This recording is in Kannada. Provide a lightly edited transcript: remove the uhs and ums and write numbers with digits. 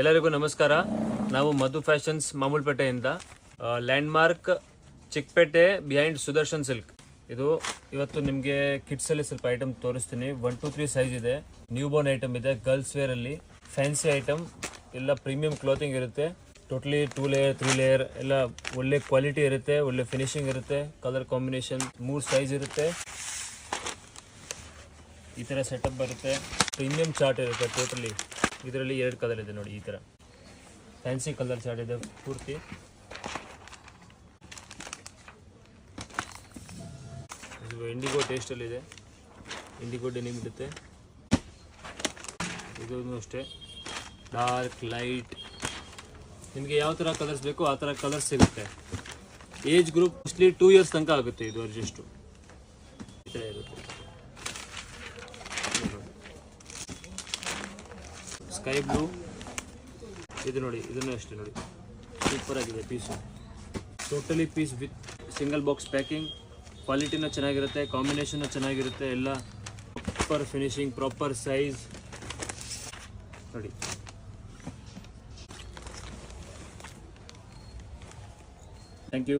ಎಲ್ಲರಿಗೂ ನಮಸ್ಕಾರ. ನಾವು ಮಧು ಫ್ಯಾಷನ್ಸ್ ಮಾಮೂಲ್ಪೇಟೆಯಿಂದ landmark Chickpet behind Sudarshan silk. ಇದು ಇವತ್ತು ನಿಮಗೆ ಕಿಡ್ಸಲ್ಲಿ ಸ್ವಲ್ಪ ಐಟಮ್ ತೋರಿಸ್ತೀನಿ. 1 to 3 ಸೈಜ್ ಇದೆ, ನ್ಯೂ ಬೋರ್ನ್ ಐಟಮ್ ಇದೆ, ಗರ್ಲ್ಸ್ ವೇರ್ ಅಲ್ಲಿ ಫ್ಯಾನ್ಸಿ ಐಟಮ್ ಎಲ್ಲ ಪ್ರೀಮಿಯಂ ಕ್ಲೋತಿಂಗ್ ಇರುತ್ತೆ. ಟೋಟಲಿ 2 ಲೇಯರ್ 3 ಲೇಯರ್ ಎಲ್ಲ ಒಳ್ಳೆ ಕ್ವಾಲಿಟಿ ಇರುತ್ತೆ, ಒಳ್ಳೆ ಫಿನಿಶಿಂಗ್ ಇರುತ್ತೆ, ಕಲರ್ ಕಾಂಬಿನೇಷನ್ 3 ಸೈಜ್ ಇರುತ್ತೆ. ಈ ಥರ ಸೆಟಪ್ ಬರುತ್ತೆ, ಪ್ರೀಮಿಯಂ ಚಾರ್ಟ್ ಇರುತ್ತೆ. ಟೋಟಲಿ ಇದರಲ್ಲಿ 2 ಕಲರ್ ಇದೆ ನೋಡಿ. ಈ ಥರ ಫ್ಯಾನ್ಸಿ ಕಲರ್ ಚಾರ್ಟ್ ಇದೆ ಪೂರ್ತಿ. ಇದು ಇಂಡಿಗೋ ಟೇಸ್ಟಲ್ಲಿದೆ, ಇಂಡಿಗೋ ಡೆನಿಮ್ ಇರುತ್ತೆ. ಇದು ಅಷ್ಟೇ ಡಾರ್ಕ್ ಲೈಟ್, ನಿಮಗೆ ಯಾವ ಥರ ಕಲರ್ಸ್ ಬೇಕೋ ಆ ಥರ ಕಲರ್ಸ್ ಸಿಗುತ್ತೆ. ಏಜ್ ಗ್ರೂಪ್ ಮೋಸ್ಟ್ಲಿ 2 ಇಯರ್ಸ್ ತನಕ ಆಗುತ್ತೆ. ಇದು ಅಡ್ಜಸ್ಟು ಈ ಥರ ಇರುತ್ತೆ. ಸ್ಕೈ ಬ್ಲೂ ಇದು ನೋಡಿ, ಇದನ್ನು ಅಷ್ಟೇ ನೋಡಿ, ಸೂಪರ್ ಆಗಿದೆ piece. Totally piece with single box packing. ಕ್ವಾಲಿಟಿನೂ ಚೆನ್ನಾಗಿರುತ್ತೆ, ಕಾಂಬಿನೇಷನ್ನು ಚೆನ್ನಾಗಿರುತ್ತೆ, ಎಲ್ಲ ಪ್ರಾಪರ್ ಫಿನಿಶಿಂಗ್, ಪ್ರಾಪರ್ ಸೈಜ್ ನೋಡಿ. Thank you.